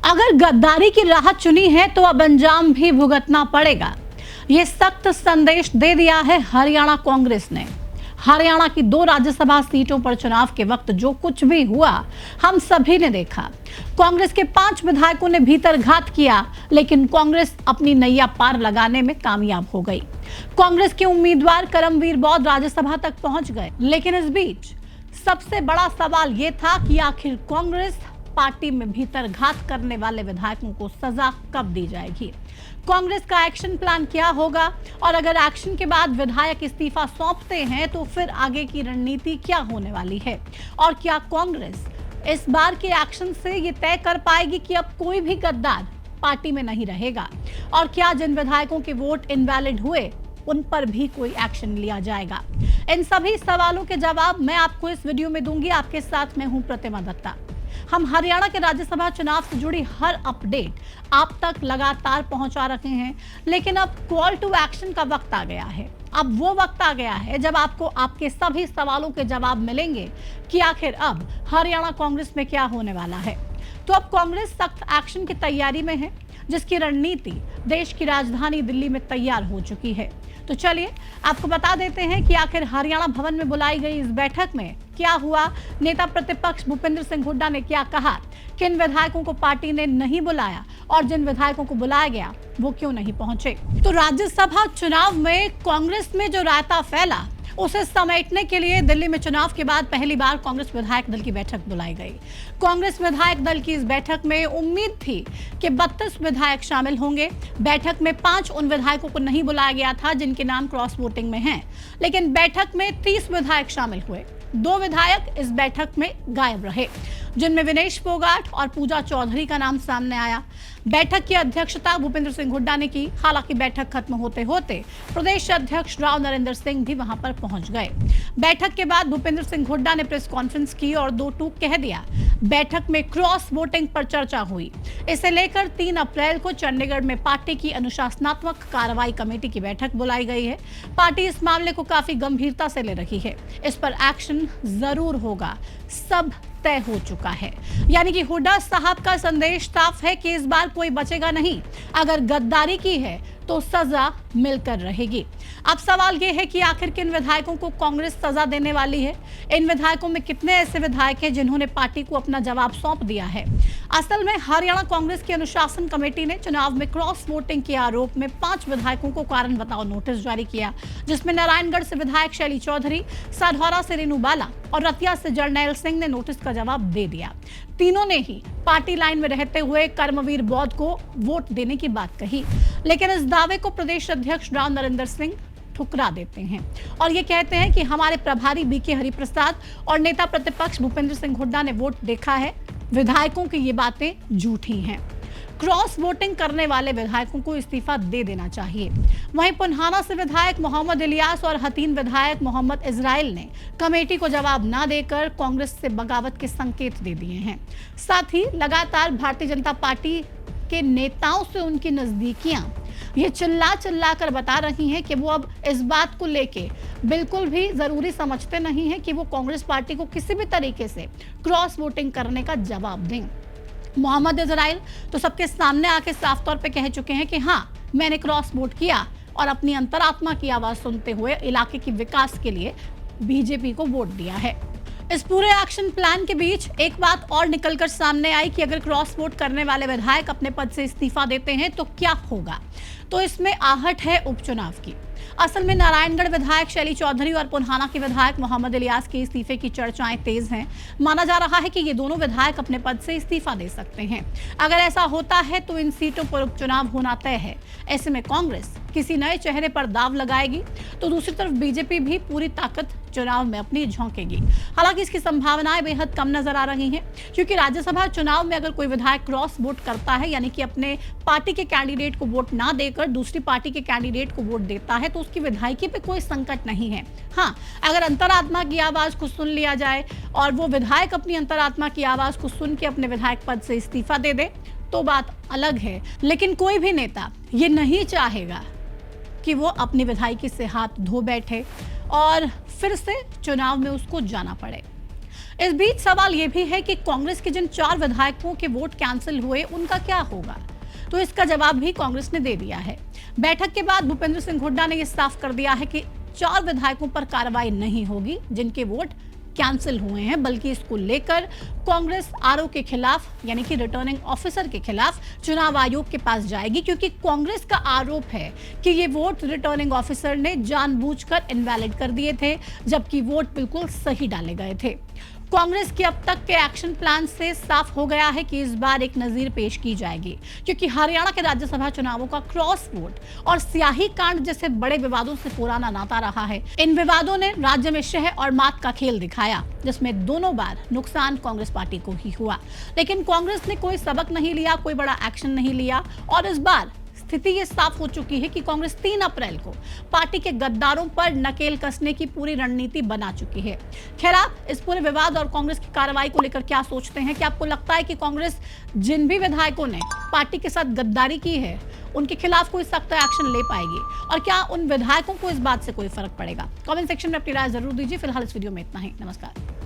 अगर गद्दारी की राह चुनी है तो अब अंजाम भी भुगतना पड़ेगा। ये सख्त संदेश दे दिया है हरियाणा कांग्रेस ने। हरियाणा की 2 राज्यसभा सीटों पर चुनाव के वक्त जो कुछ भी हुआ हम सभी ने देखा। कांग्रेस के 5 विधायकों ने भीतरघात किया, लेकिन कांग्रेस अपनी नैया पार लगाने में कामयाब हो गई। कांग्रेस के उम्मीदवार करमवीर बौद्ध राज्यसभा तक पहुंच गए, लेकिन इस बीच सबसे बड़ा सवाल यह था कि आखिर कांग्रेस पार्टी में भीतरघात करने वाले विधायकों को सजा कब दी जाएगी। कांग्रेस का एक्शन प्लान क्या होगा, और अगर एक्शन के बाद विधायक इस्तीफा सौंपते हैं तो फिर आगे की रणनीति क्या होने वाली है, और क्या कांग्रेस इस बार के एक्शन से ये तय कर पाएगी कि अब कोई भी गद्दार पार्टी में नहीं रहेगा, और क्या जिन विधायकों के वोट इनवैलिड हुए उन पर भी कोई एक्शन लिया जाएगा। इन सभी सवालों के जवाब मैं आपको इस वीडियो में दूंगी। आपके साथ मैं हूं प्रतिमा दत्ता। हम हरियाणा के राज्यसभा चुनाव से जुड़ी हर अपडेट आप तक लगातार पहुंचा रहे हैं, लेकिन अब कॉल टू एक्शन का वक्त आ गया है। अब वो वक्त आ गया है जब आपको आपके सभी सवालों के जवाब मिलेंगे कि आखिर अब हरियाणा कांग्रेस में क्या होने वाला है। तो अब कांग्रेस सख्त एक्शन की तैयारी में है, जिसकी रणनीति देश की राजधानी दिल्ली में तैयार हो चुकी है। तो चलिए आपको बता देते हैं कि आखिर हरियाणा भवन में बुलाई गई इस बैठक में क्या हुआ। नेता प्रतिपक्ष भूपेंद्र सिंह हुड्डा ने क्या कहा, किन विधायकों को पार्टी ने नहीं बुलाया, और जिन विधायकों को बुलाया गया वो क्यों नहीं पहुंचे। तो राज्यसभा चुनाव में कांग्रेस में जो रायता फैला उसे समेटने के लिए दिल्ली में चुनाव के बाद पहली बार कांग्रेस विधायक दल की बैठक बुलाई गई। कांग्रेस विधायक दल की इस बैठक में उम्मीद थी कि 32 विधायक शामिल होंगे। बैठक में 5 उन विधायकों को नहीं बुलाया गया था जिनके नाम क्रॉस वोटिंग में हैं, लेकिन बैठक में 30 विधायक शामिल हुए। 2 विधायक इस बैठक में गायब रहे, जिनमें विनेश फोगाट और पूजा चौधरी का नाम सामने आया। बैठक की अध्यक्षता भूपेंद्र सिंह हुड्डा ने की। हालांकि बैठक खत्म होते होते प्रदेश अध्यक्ष राव नरेंद्र सिंह भी वहां पर पहुंच गए। बैठक के बाद भूपेंद्र सिंह हुड्डा ने प्रेस कॉन्फ्रेंस की और 2 टूक कह दिया। बैठक में क्रॉस वोटिंग पर चर्चा हुई। इसे लेकर 3 अप्रैल को चंडीगढ़ में पार्टी की अनुशासनात्मक कार्रवाई कमेटी की बैठक बुलाई गई है। पार्टी इस मामले को काफी गंभीरता से ले रही है। इस पर एक्शन जरूर होगा, सब तय हो चुका है। यानी कि हुड्डा साहब का संदेश साफ है कि इस बार कोई बचेगा नहीं। अगर गद्दारी की है तो सजा मिलकर रहेगी। अब सवाल यह है कि आखिर किन विधायकों को कांग्रेस सजा देने वाली है। इन विधायकों में कितने ऐसे विधायक हैं जिन्होंने पार्टी को अपना जवाब सौंप दिया है। असल में हरियाणा कांग्रेस की अनुशासन कमेटी ने चुनाव में क्रॉस वोटिंग के आरोप में 5 विधायकों को कारण बताओ नोटिस जारी किया, जिसमें नारायणगढ़ से विधायक शैली चौधरी, साधौरा से रेनू बाला और रतिया से जरनैल सिंह ने नोटिस का जवाब दे दिया। तीनों ने ही पार्टी लाइन में रहते हुए करमवीर बौद्ध को वोट देने की बात कही, लेकिन इस दावे को प्रदेश अध्यक्ष राव नरेंद्र सिंह ठुकरा देते हैं और ये कहते हैं कि हमारे प्रभारी बीके हरिप्रसाद और नेता प्रतिपक्ष भूपेंद्र सिंह हुड्डा ने वोट देखा है। विधायकों की ये बातें झूठी हैं। क्रॉस वोटिंग करने वाले विधायकों को इस्तीफा दे देना चाहिए। वहीं पुन्हाना से विधायक मोहम्मद इलियास और हतीन विधायक मोहम्मद इजराइल ने कमेटी को जवाब न देकर कांग्रेस से बगावत के संकेत दे दिए हैं। साथ ही लगातार भारतीय जनता पार्टी के नेताओं से उनकी नजदीकियां ये चिल्ला कर बता रही हैं कि वो अब इस बात को लेके बिल्कुल भी जरूरी समझते नहीं हैं कि वो कांग्रेस पार्टी को किसी भी तरीके से क्रॉस वोटिंग करने का जवाब दें। मोहम्मद इजराइल तो सबके सामने आके साफ तौर पे कह चुके हैं कि हाँ, मैंने क्रॉस वोट किया और अपनी अंतरात्मा की आवाज सुनते हुए इलाके के विकास के लिए बीजेपी को वोट दिया है। इस पूरे एक्शन प्लान के बीच एक बात और निकलकर सामने आई कि अगर क्रॉस वोट करने वाले विधायक अपने पद से इस्तीफा देते हैं तो क्या होगा। तो इसमें आहट है उपचुनाव की। असल में नारायणगढ़ विधायक शैली चौधरी और पुन्हाना के विधायक मोहम्मद इलियास के इस्तीफे की चर्चाएं तेज हैं। माना जा रहा है कि ये दोनों विधायक अपने पद से इस्तीफा दे सकते हैं। अगर ऐसा होता है तो इन सीटों पर उपचुनाव होना तय है। ऐसे में कांग्रेस किसी नए चेहरे पर दाव लगाएगी तो दूसरी तरफ बीजेपी भी पूरी ताकत चुनाव में अपनी झोंकेगी। हालांकि इसकी संभावनाएं बेहद कम नजर आ रही हैं, क्योंकि राज्यसभा चुनाव में अगर कोई विधायक क्रॉस वोट करता है, यानी कि अपने पार्टी के कैंडिडेट को वोट ना देकर दूसरी पार्टी के कैंडिडेट को वोट देता है, तो उसकी विधायकी पे कोई संकट नहीं है। हाँ, अगर अंतरात्मा की आवाज को सुन लिया जाए और वो विधायक अपनी अंतरात्मा की आवाज को सुन के अपने विधायक पद से इस्तीफा दे दे तो बात अलग है। लेकिन कोई भी नेता ये नहीं चाहेगा कि वो अपनी विधायकी से हाथ धो बैठे और फिर से चुनाव में उसको जाना पड़े। इस बीच सवाल यह भी है कि कांग्रेस के जिन 4 विधायकों के वोट कैंसिल हुए उनका क्या होगा, तो इसका जवाब भी कांग्रेस ने दे दिया है। बैठक के बाद भूपेंद्र सिंह हुड्डा ने यह साफ कर दिया है कि 4 विधायकों पर कार्रवाई नहीं होगी जिनके वोट कैंसिल हुए हैं, बल्कि इसको लेकर कांग्रेस आरओ के खिलाफ यानी कि रिटर्निंग ऑफिसर के खिलाफ चुनाव आयोग के पास जाएगी, क्योंकि कांग्रेस का आरोप है कि ये वोट रिटर्निंग ऑफिसर ने जानबूझकर इनवैलिड कर दिए थे, जबकि वोट बिल्कुल सही डाले गए थे। कांग्रेस के अब तक के एक्शन प्लान से साफ हो गया है कि इस बार एक नजीर पेश की जाएगी, क्योंकि हरियाणा के राज्यसभा चुनावों का क्रॉस वोट और स्याही कांड जैसे बड़े विवादों से पुराना नाता रहा है। इन विवादों ने राज्य में शह और मात का खेल दिखाया, जिसमें दोनों बार नुकसान कांग्रेस पार्टी को ही हुआ। लेकिन कांग्रेस ने कोई सबक नहीं लिया, कोई बड़ा एक्शन नहीं लिया और इस बार स्थिति ये साफ हो चुकी है कि कांग्रेस 3 अप्रैल को पार्टी के गद्दारों पर नकेल कसने की पूरी रणनीति बना चुकी है। खैर, आप इस पूरे विवाद और कांग्रेस की कार्रवाई को लेकर क्या सोचते हैं? क्या आपको लगता है कि कांग्रेस जिन भी विधायकों ने पार्टी के साथ गद्दारी की है उनके खिलाफ कोई सख्त एक्शन ले पाएगी, और क्या उन विधायकों को इस बात से कोई फर्क पड़ेगा? कमेंट सेक्शन में अपनी राय जरूर दीजिए। फिलहाल इस वीडियो में इतना ही। नमस्कार।